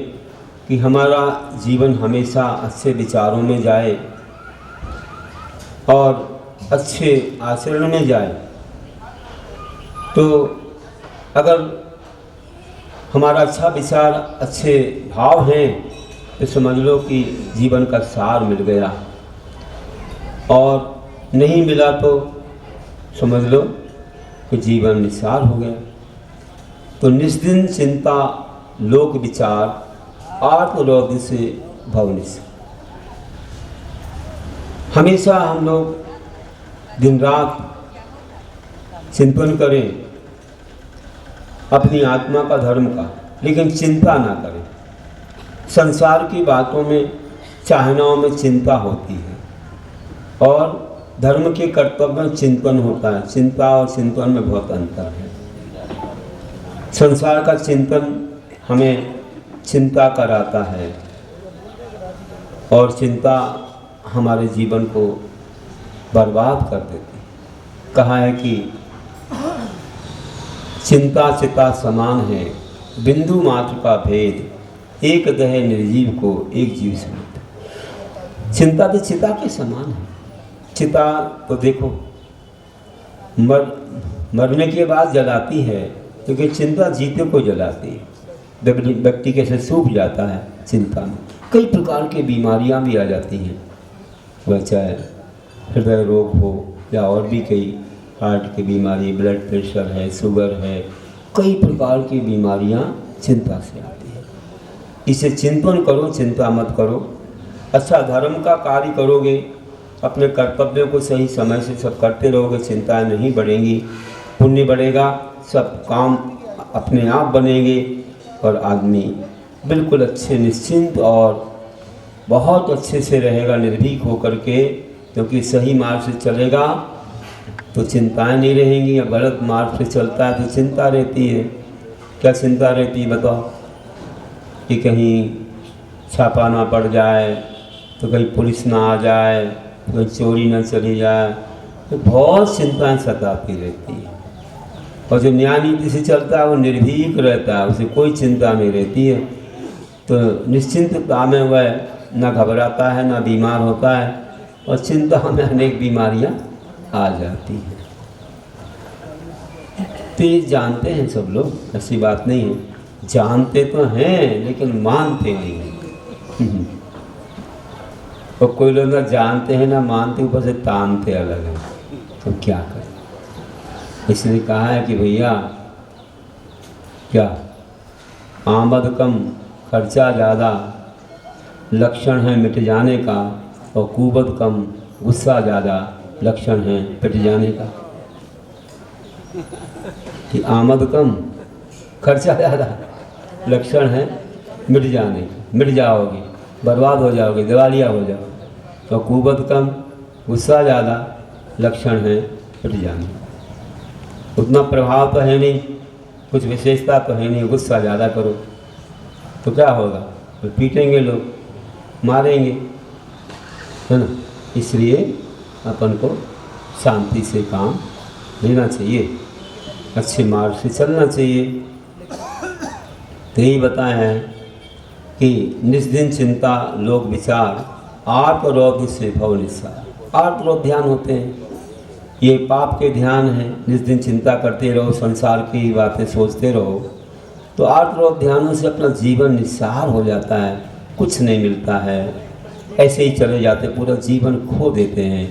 कि हमारा जीवन हमेशा अच्छे विचारों में जाए और अच्छे आचरण में जाए। तो अगर हमारा अच्छा विचार, अच्छे भाव हैं, तो समझ लो कि जीवन का सार मिल गया, और नहीं मिला तो समझ लो कि जीवन निस्सार हो गया। तो निस्दिन चिंता लोक विचार आत्मरोध से भवनिस, हमेशा हम लोग दिन रात चिंतन करें अपनी आत्मा का, धर्म का, लेकिन चिंता ना करें। संसार की बातों में, चाहनाओं में चिंता होती है, और धर्म के कर्तव्य में चिंतन होता है। चिंता और चिंतन में बहुत अंतर है। संसार का चिंतन हमें चिंता कराता है, और चिंता हमारे जीवन को बर्बाद कर देती है। कहा है कि चिंता चिता समान है, बिंदु मात्र का भेद, एक दह निर्जीव को एक जीव समेत। चिंता तो चिता के समान है। चिता तो देखो मरने के बाद जलाती है, क्योंकि चिंता जीते को जलाती है। व्यक्ति कैसे सूख जाता है चिंता में, कई प्रकार की बीमारियां भी आ जाती हैं, वह चाहे हृदय रोग हो या और भी कई हार्ट की बीमारी, ब्लड प्रेशर है, शुगर है, कई प्रकार की बीमारियां चिंता से आती है। इसे चिंतन करो, चिंता मत करो। अच्छा धर्म का कार्य करोगे, अपने कर्तव्यों को सही समय से सब करते रहोगे, चिंताएं नहीं बढ़ेंगी, पुण्य बढ़ेगा, सब काम अपने आप बनेंगे, और आदमी बिल्कुल अच्छे निश्चिंत और बहुत अच्छे से रहेगा, निर्भीक होकर के। क्योंकि सही मार्ग से चलेगा तो चिंताएं नहीं रहेंगी, या गलत मार्ग से चलता है तो चिंता रहती है। क्या चिंता रहती है बताओ? कि कहीं छापा ना पड़ जाए, तो कहीं पुलिस ना आ जाए, तो कहीं चोरी ना चली जाए, तो बहुत चिंताएं सताती रहती है। और जो न्याय नीति से चलता है वो निर्भीक रहता है, उसे कोई चिंता नहीं रहती है। तो निश्चिंतता में वह न घबराता है न बीमार होता है, और चिंता में अनेक बीमारियां आ जाती हैं। तो ये जानते हैं सब लोग, ऐसी बात नहीं है, जानते तो हैं लेकिन मानते नहीं हैं। और कोई लोग ना जानते हैं ना मानते, ऊपर से तानते अलग हैं। तो क्या करें? इसलिए कहा है कि भैया क्या, आमद कम खर्चा ज़्यादा लक्षण है मिट जाने का, और कुबद कम गुस्सा ज़्यादा लक्षण है पिट जाने का। कि आमद कम खर्चा ज़्यादा लक्षण है मिट जाने का, मिट जाओगे, बर्बाद हो जाओगे, दिवालिया हो जाओगे। और कुबद कम गुस्सा ज़्यादा लक्षण है पिट जाने का। उतना प्रभाव तो है नहीं, कुछ विशेषता तो है नहीं, गुस्सा ज़्यादा करो तो क्या होगा? तो पीटेंगे लोग, मारेंगे, है ना। इसलिए अपन को शांति से काम लेना चाहिए, अच्छे मार्ग से चलना चाहिए। तो यही बताए हैं कि निस्दिन चिंता लोक विचार आर्तरोध से भव निस्सार। आर्तरोध ध्यान होते हैं, ये पाप के ध्यान है। निस्दिन चिंता करते रहो, संसार की बातें सोचते रहो, तो आर्तरोध ध्यानों से अपना जीवन निस्सार हो जाता है, कुछ नहीं मिलता है, ऐसे ही चले जाते, पूरा जीवन खो देते हैं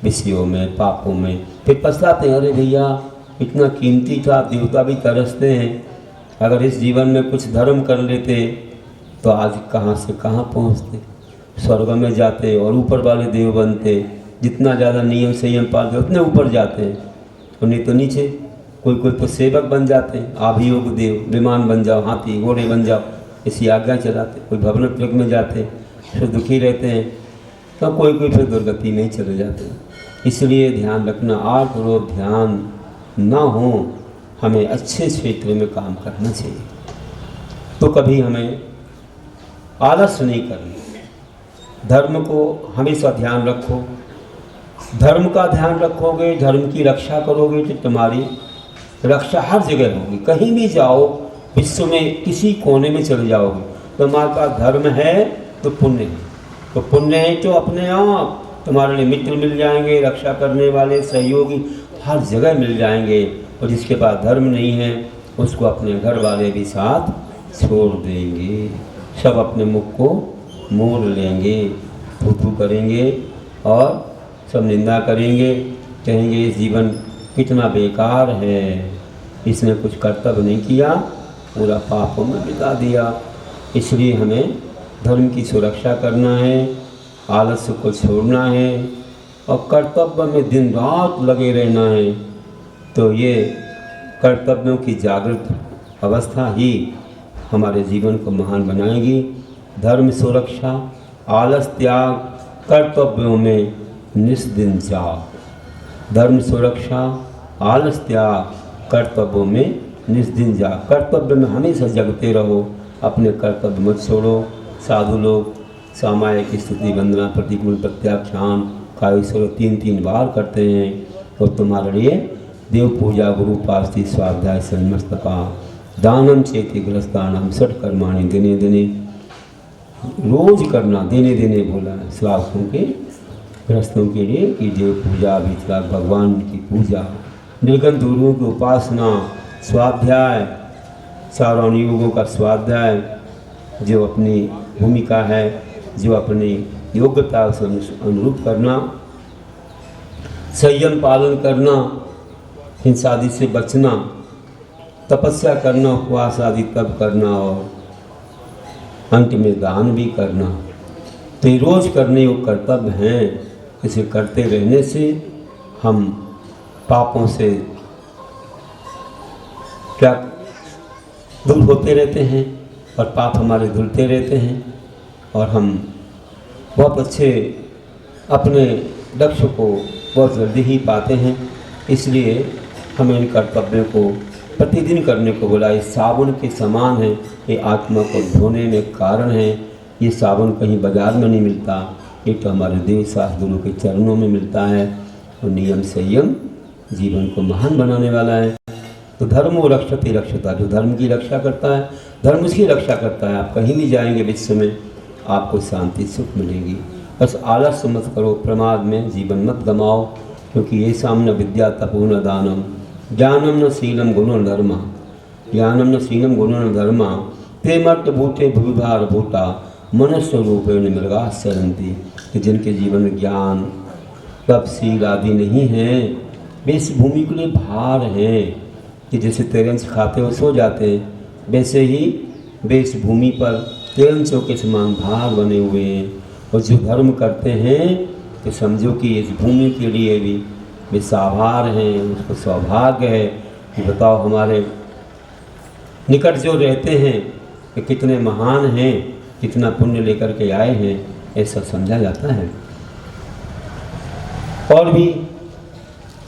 विषयों में, पापों में। फिर पछताते हैं, अरे भैया इतना कीमती था, देवता भी तरसते हैं, अगर इस जीवन में कुछ धर्म कर लेते तो आज कहाँ से कहाँ पहुँचते, स्वर्ग में जाते और ऊपर वाले देव बनते। जितना ज़्यादा नियम संयम पालते उतने ऊपर जाते हैं, और नहीं तो नीचे। कोई कोई तो सेवक बन जाते हैं, आभियोग देव, विमान बन जाओ, हाथी घोड़े बन जाओ, इसी आज्ञा चलाते। कोई भवन प्रयोग में जाते फिर दुखी रहते हैं, तो कोई कोई फिर दुर्गति में ही चले जाते हैं। इसलिए ध्यान रखना, आर्तरोध ध्यान ना हो, हमें अच्छे क्षेत्र में काम करना चाहिए। तो कभी हमें आलस नहीं करना, धर्म को हमेशा ध्यान रखो। धर्म का ध्यान रखोगे, धर्म की रक्षा करोगे, तो तुम्हारी रक्षा हर जगह होगी। कहीं भी जाओ, विश्व में किसी कोने में चले जाओगे, तो तुम्हारे पास धर्म है तो पुण्य है, तो पुण्य है तो अपने आप तुम्हारे लिए मित्र मिल जाएंगे, रक्षा करने वाले सहयोगी हर जगह मिल जाएंगे। और जिसके पास धर्म नहीं है उसको अपने घर वाले भी साथ छोड़ देंगे, सब अपने मुख को मोड़ लेंगे, थू करेंगे और सब निंदा करेंगे, कहेंगे ये जीवन कितना बेकार है, इसने कुछ कर्तव्य नहीं किया, पूरा पापों में बिता दिया। इसलिए हमें धर्म की सुरक्षा करना है, आलस्य को छोड़ना है और कर्तव्य में दिन रात लगे रहना है। तो ये कर्तव्यों की जागृत अवस्था ही हमारे जीवन को महान बनाएगी। धर्म सुरक्षा, आलस त्याग, कर्तव्यों में निस्दिन जाग। धर्म सुरक्षा, आलस त्याग, कर्तव्यों में निस्दिन जाग। कर्तव्य में हमेशा जगते रहो, अपने कर्तव्य मत छोड़ो। साधु लोग सामायिक स्तुति, वंदना, प्रतिकूल, प्रत्याख्यान, कायेश्वर 3 बार करते हैं। तो तुम्हारे लिए देव पूजा, गुरु पास्ति, स्वाध्याय, सन्मस्तका, दानम चेति ग्रस्तानम, षट कर्माणि दिने दिने, रोज करना, दिने दिने बोला है श्रावकों के ग्रस्तों के लिए कि देव पूजा, वितराग, भगवान की पूजा, निर्गंध गुरुओं की उपासना, स्वाध्याय, चारों युगों का स्वाध्याय, जो अपनी भूमिका है, जो अपनी योग्यता से अनुरूप करना, संयम पालन करना, हिंसादि से बचना, तपस्या करना, उपवास आदि तप करना और अंत में दान भी करना। तो ये रोज़ करने योग्य कर्तव्य हैं। इसे करते रहने से हम पापों से क्या दूर होते रहते हैं और पाप हमारे धुलते रहते हैं और हम बहुत अच्छे अपने लक्ष्य को बहुत जल्दी ही पाते हैं। इसलिए हमें इन कर्तव्यों को प्रतिदिन करने को बोला। ये साबुन के समान है, ये आत्मा को धोने में कारण है। ये साबुन कहीं बाजार में नहीं मिलता, ये तो हमारे देव शास्त्र गुरु के चरणों में मिलता है। और नियम संयम जीवन को महान बनाने वाला है। तो धर्मो रक्षति रक्षता, जो धर्म की रक्षा करता है धर्म उसकी रक्षा करता है। आप कहीं भी जाएंगे विश्व में आपको शांति सुख मिलेगी। बस आलस्य मत करो, प्रमाद में जीवन मत गमाओ, क्योंकि ये सामने विद्या तपोन दानम ज्ञानम न शीलम गुणो न धर्मा, ज्ञानम न शीलम गुणो न धर्मा ते मर्त भूते भूभार भूता मनुष्य रूपेण मृगा सरंती। कि जिनके जीवन में ज्ञान तप शील आदि नहीं है, वे इस भूमि के लिए भार हैं। कि जैसे तेरंच खाते हो सो जाते हैं, वैसे ही वे इस भूमि पर तेरंचों के समान भार बने हुए हैं। और जो धर्म करते हैं तो समझो कि इस भूमि के लिए भी वे साभार हैं। उसको सौभाग्य है कि बताओ हमारे निकट जो रहते हैं कि कितने महान हैं, कितना पुण्य लेकर के आए हैं, ऐसा समझा जाता है। और भी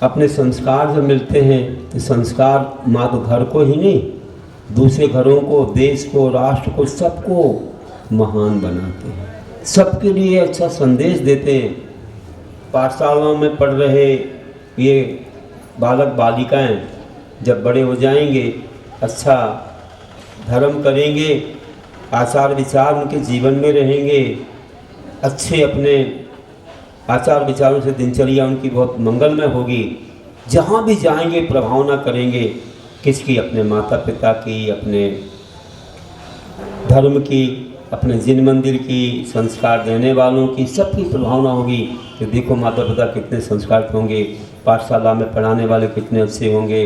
अपने संस्कार जब मिलते हैं तो संस्कार मात्र घर को ही नहीं, दूसरे घरों को, देश को, राष्ट्र को, सबको महान बनाते हैं, सबके लिए अच्छा संदेश देते हैं। पाठशालाओं में पढ़ रहे ये बालक बालिकाएं जब बड़े हो जाएंगे, अच्छा धर्म करेंगे, आचार विचार उनके जीवन में रहेंगे, अच्छे अपने आचार विचारों से दिनचर्या उनकी बहुत मंगलमय होगी। जहाँ भी जाएंगे प्रभावना करेंगे किसकी, अपने माता पिता की, अपने धर्म की, अपने जिन मंदिर की, संस्कार देने वालों की, सबकी प्रभावना होगी। कि देखो माता पिता कितने संस्कार होंगे, पाठशाला में पढ़ाने वाले कितने अच्छे होंगे,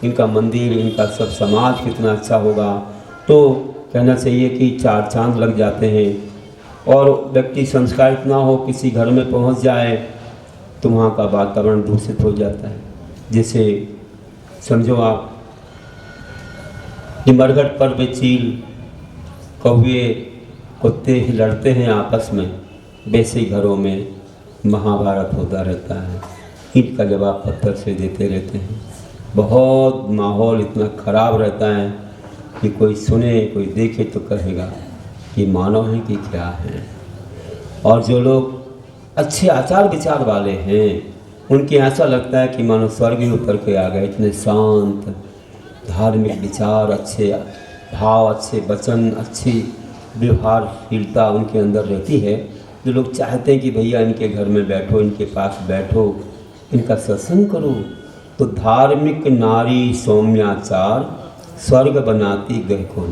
इनका मंदिर, इनका सब समाज कितना अच्छा होगा। तो कहना चाहिए कि चार चांद लग जाते हैं। और व्यक्ति संस्कार इतना हो, किसी घर में पहुंच जाए तो वहाँ का वातावरण दूषित हो जाता है। जैसे समझो आप मरघट पर वे चील कौवे कुत्ते ही लड़ते हैं आपस में, वैसे ही घरों में महाभारत होता रहता है। ईंट का जवाब पत्थर से देते रहते हैं। बहुत माहौल इतना खराब रहता है कि कोई सुने, कोई देखे तो कहेगा कि मानव है कि क्या है। और जो लोग अच्छे आचार विचार वाले हैं उनके ऐसा लगता है कि मानो स्वर्ग ही उतर के आ गए। इतने शांत धार्मिक विचार, अच्छे भाव, अच्छे वचन, अच्छी व्यवहारशीलता उनके अंदर रहती है। जो लोग चाहते हैं कि भैया इनके घर में बैठो, इनके पास बैठो, इनका सत्संग करो। तो धार्मिक नारी सौम्याचार स्वर्ग बनाती गह को।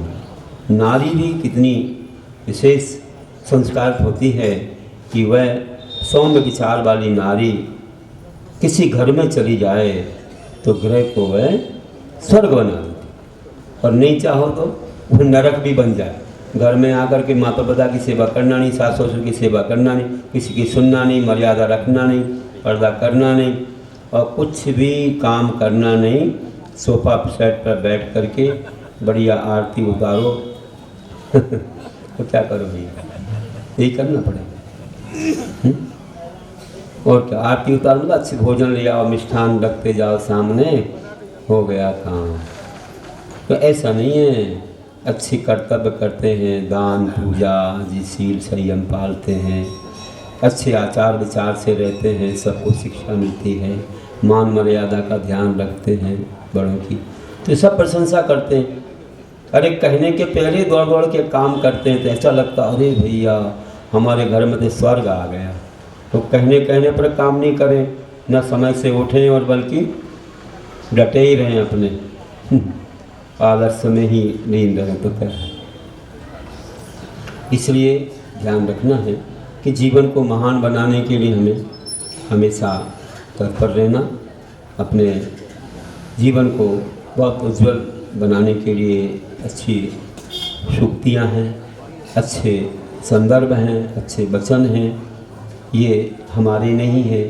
नारी भी कितनी विशेष संस्कार होती है कि वह सौम्य विचार वाली नारी किसी घर में चली जाए तो ग्रह को वह स्वर्ग बना देती, और नहीं चाहो तो वह नरक भी बन जाए। घर में आकर के माता पिता की सेवा करना नहीं, सास ससुर की सेवा करना नहीं, किसी की सुनना नहीं, मर्यादा रखना नहीं, पर्दा करना नहीं, और कुछ भी काम करना नहीं। सोफा सेट पर बैठ करके बढ़िया आरती उतारो तो क्या करो भैया, यही करना पड़ेगा। और क्या, आरती उतारो मतलब अच्छी भोजन ले आओ, मिष्ठान रखते जाओ सामने, हो गया काम। तो ऐसा नहीं है, अच्छी कर्तव्य करते हैं, दान पूजा जी शील संयम पालते हैं, अच्छे आचार विचार से रहते हैं, सबको शिक्षा मिलती है, मान मर्यादा का ध्यान रखते हैं बड़ों की, तो सब प्रशंसा करते हैं। अरे कहने के पहले दौड़ दौड़ के काम करते हैं तो ऐसा लगता अरे भैया हमारे घर में तो स्वर्ग आ गया। तो कहने पर काम नहीं करें, न समय से उठें और बल्कि डटे ही रहें अपने आदर्श में ही लीन रहें तो क्या है। इसलिए ध्यान रखना है कि जीवन को महान बनाने के लिए हमें हमेशा तत्पर रहना, अपने जीवन को बहुत उज्जवल बनाने के लिए अच्छी सूक्तियाँ हैं, अच्छे संदर्भ हैं, अच्छे वचन हैं। ये हमारे नहीं है,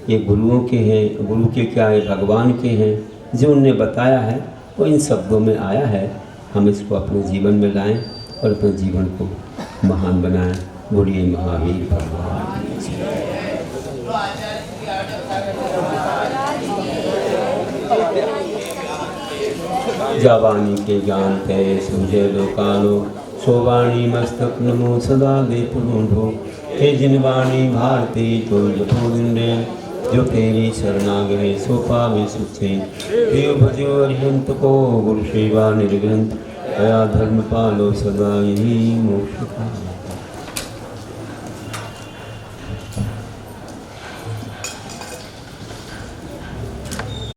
ये गुरुओं के हैं। गुरु के क्या है, भगवान के हैं। जो उनने बताया है वो इन शब्दों में आया है। हम इसको अपने जीवन में लाएं और अपने जीवन को महान बनाएं। बोलिए महावीर भगवान। जावानी के जानते सूझे लोकालो, सोवाणी मस्तक नमो सदा दे ढूंढो। हे जिनवाणी भारती तो जपो दिंडे, जो तेरी शरणागरे सो पावे सुखे। देव भजो अरिहंत को गुरु सेवा निर्ग्रंथ, दया धर्म पालो सदा यही मोक्ष का।